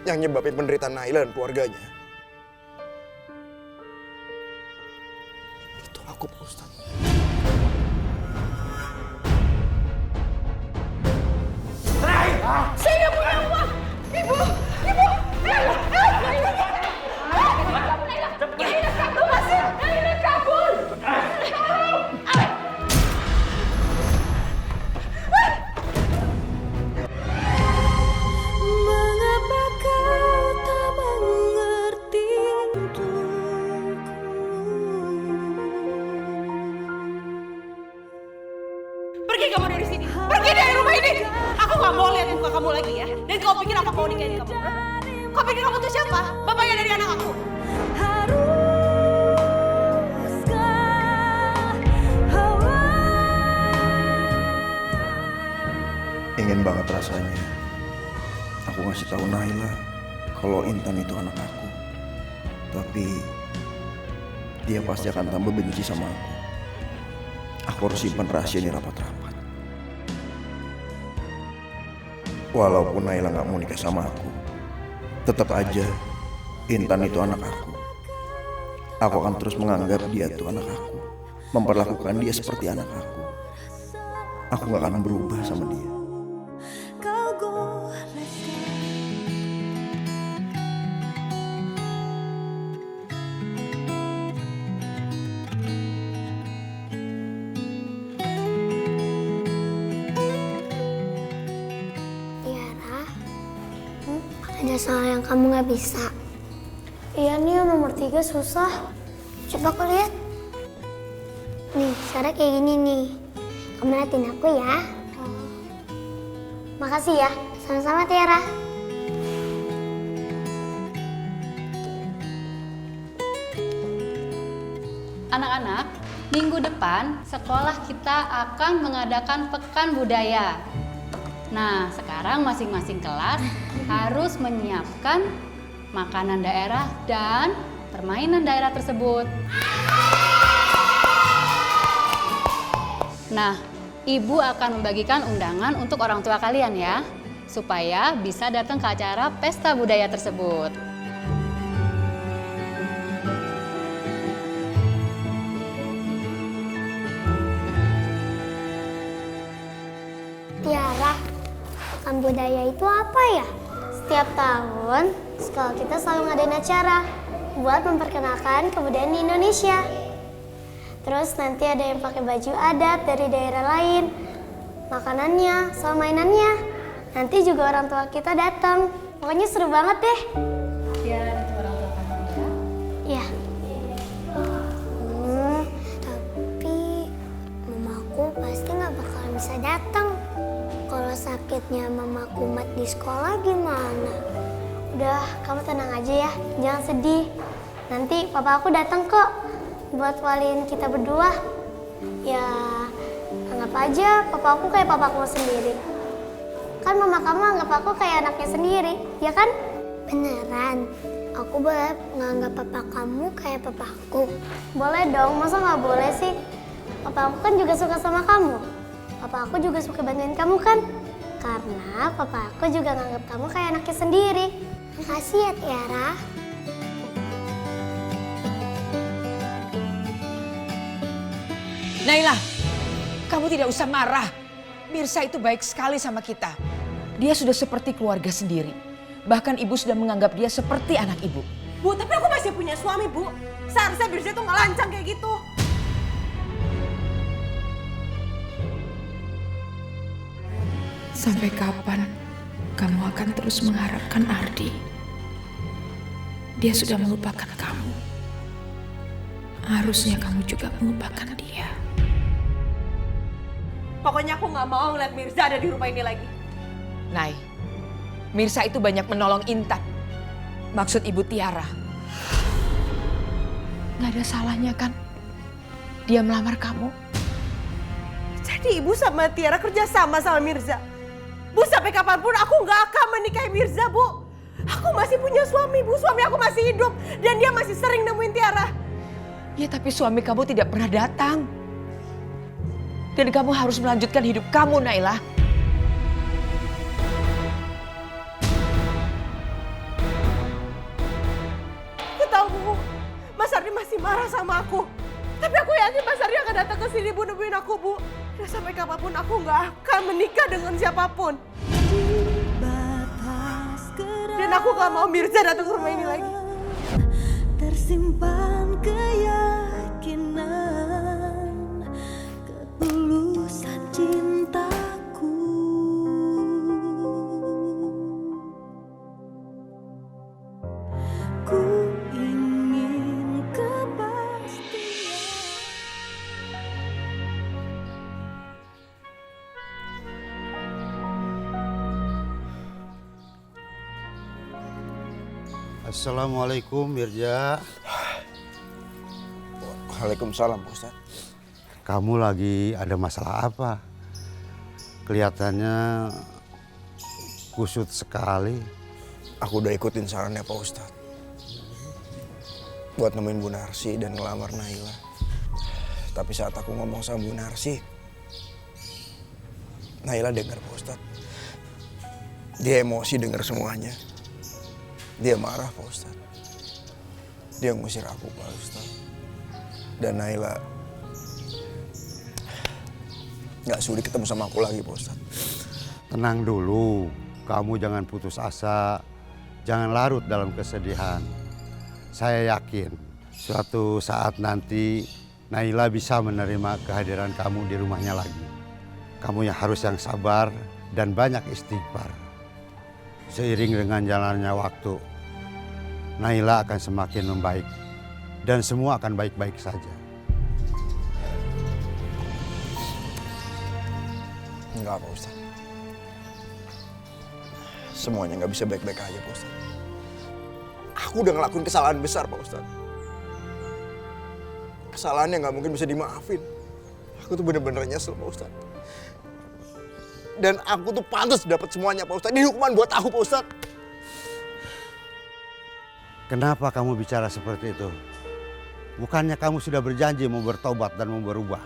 yang nyebabin penderitaan Naila dan keluarganya. Itu aku, Pak Ustadz. Saya nggak punya uang! Ibu! Ibu! Naila kabur! Naila kabur! Mengapa kau tak mengerti untukku? Pergi kamu dari sini! Pergi dari rumah ini! Aku nggak mau lihat muka kamu lagi ya. Dan kau pikir aku mau nikahin kamu? Kau pikir kamu tuh siapa? Bapaknya dari anak aku. Ingin banget rasanya aku ngasih tahu Naila kalau Intan itu anak aku. Tapi dia pasti akan tambah benci sama aku. Aku harus simpan rahasia ini rapat-rapat. Walaupun Naila gak mau nikah sama aku, tetap aja Intan itu anak aku. Aku akan terus menganggap dia itu anak aku, memperlakukan dia seperti anak aku. Aku gak akan berubah sama dia. Ada soal yang kamu nggak bisa. Iya nih, nomor 3 susah. Coba aku lihat. Nih, cara kayak gini nih. Kamu liatin aku ya. Makasih ya. Sama-sama, Tiara. Anak-anak, minggu depan sekolah kita akan mengadakan pekan budaya. Nah, sekarang masing-masing kelas harus menyiapkan makanan daerah dan permainan daerah tersebut. Nah, Ibu akan membagikan undangan untuk orang tua kalian ya, supaya bisa datang ke acara pesta budaya tersebut. Tiara, pekan budaya itu apa ya? Setiap tahun, sekolah kita selalu ngadain acara buat memperkenalkan kebudayaan di Indonesia. Terus nanti ada yang pakai baju adat dari daerah lain, makanannya, sama mainannya. Nanti juga orang tua kita datang. Pokoknya seru banget deh. Tiara dan orang tua kamu ya. Iya. Tapi mamaku pasti nggak bakal bisa datang. Kalau sakitnya mamaku mat di sekolah gimana? Udah, kamu tenang aja ya, jangan sedih. Nanti papa aku datang kok buat waliin kita berdua. Ya, anggap aja papa aku kayak papaku sendiri. Kan mama kamu anggap aku kayak anaknya sendiri, ya kan? Beneran? Aku boleh nganggap papa kamu kayak papaku? Boleh dong, masa nggak boleh sih? Papa aku kan juga suka sama kamu. Papa aku juga suka bantuin kamu kan? Karena papa aku juga nganggap kamu kayak anaknya sendiri. Makasih ya, Tiara. Naila, kamu tidak usah marah. Mirsa itu baik sekali sama kita. Dia sudah seperti keluarga sendiri. Bahkan ibu sudah menganggap dia seperti anak ibu. Bu, tapi aku masih punya suami, Bu. Seharusnya Mirza tuh nggak lancang kayak gitu. Sampai kapan kamu akan terus mengharapkan Ardi? Dia sudah melupakan kamu. Harusnya kamu juga melupakan dia. Pokoknya aku nggak mau ngeliat Mirza ada di rumah ini lagi. Nay, Mirsa itu banyak menolong Intan. Maksud ibu Tiara. Nggak ada salahnya kan? Dia melamar kamu. Jadi ibu sama Tiara kerja sama Mirza. Bu, sampai kapanpun aku nggak akan menikahi Mirza, Bu. Aku masih punya suami, Bu. Suami aku masih hidup. Dan dia masih sering nemuin Tiara. Ya tapi suami kamu tidak pernah datang. Dan kamu harus melanjutkan hidup kamu, Naila. masih marah sama aku. Tapi aku yakin Mas Ardi akan datang ke sini, Bu, nemuin aku, Bu. Dan sampai kapanpun aku nggak akan menikah dengan siapapun. Dan aku nggak mau Mirza datang ke rumah ini lagi. Tersimpan keyakinan, ketulusan cintaku. Ku ingin kepastian. Assalamualaikum Mirza. Waalaikumsalam Pak Ustadz. Kamu lagi ada masalah apa? Kelihatannya kusut sekali. Aku udah ikutin sarannya Pak Ustadz buat nemuin Bu Narsi dan ngelamar Naila. Tapi saat aku ngomong sama Bu Narsi, Naila dengar Pak Ustadz. Dia emosi dengar semuanya. Dia marah Pak Ustadz. Dia ngusir aku Pak Ustadz. Dan Naila gak sudi ketemu sama aku lagi Pak Ustadz. Tenang dulu, kamu jangan putus asa, jangan larut dalam kesedihan. Saya yakin suatu saat nanti Naila bisa menerima kehadiran kamu di rumahnya lagi. Kamu yang harus yang sabar dan banyak istighfar. Seiring dengan jalannya waktu, Naila akan semakin membaik dan semua akan baik-baik saja. Enggak Pak Ustadz. Semuanya gak bisa baik-baik aja Pak Ustadz. Aku udah ngelakuin kesalahan besar Pak Ustadz. Kesalahan yang gak mungkin bisa dimaafin. Aku tuh bener-bener nyesel Pak Ustadz. Dan aku tuh pantas dapat semuanya Pak Ustadz. Ini hukuman buat aku Pak Ustadz. Kenapa kamu bicara seperti itu? Bukannya kamu sudah berjanji mau bertobat dan mau berubah?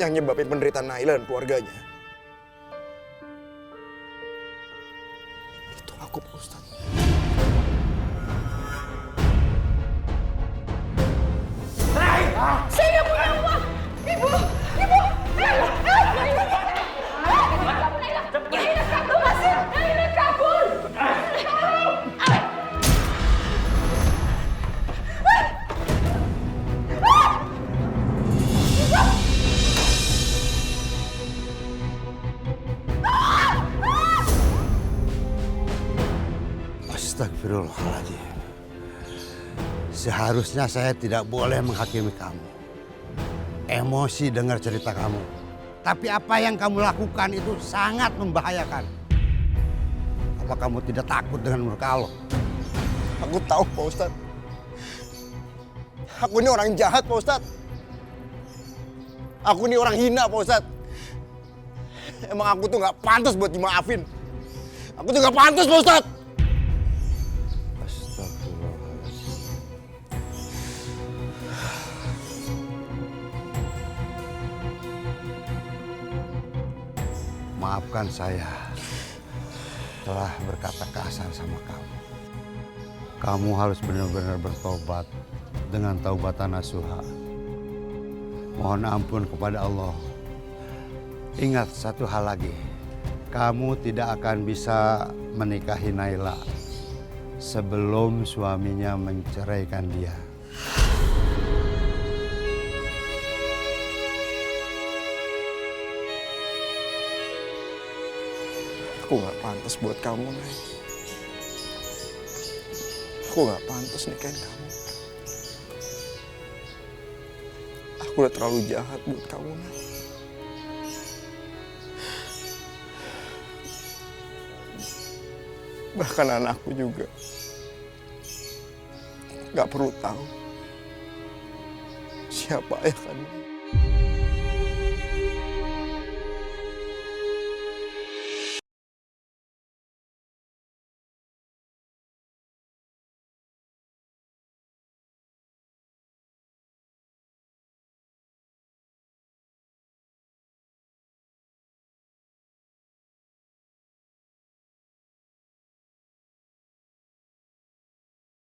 Yang nyebabin penderitaan Naila dan keluarganya, itu aku Pak Ustadz. Saya nggak punya uang. Ibu. Naila kabur, Mas. Naila kabur. Astagfirullahaladzim. Seharusnya saya tidak boleh menghakimi kamu. Emosi dengar cerita kamu. Tapi apa yang kamu lakukan itu sangat membahayakan. Apa kamu tidak takut dengan murka Allah? Aku tahu Pak Ustadz. Aku ini orang jahat Pak Ustadz. Aku ini orang hina Pak Ustadz. Emang aku tuh gak pantas buat dimaafin. Aku tuh gak pantas Pak Ustadz. Astagfirullahaladzim. Maafkan saya telah berkata kasar sama kamu. Kamu harus benar-benar bertobat dengan taubatan nasuha. Mohon ampun kepada Allah. Ingat satu hal lagi. Kamu tidak akan bisa menikahi Naila sebelum suaminya menceraikan dia. Aku gak pantas buat kamu, Nay. Aku gak pantas nikahin kamu. Aku udah terlalu jahat buat kamu, Nay. Bahkan anakku juga gak perlu tahu siapa ayah kandung.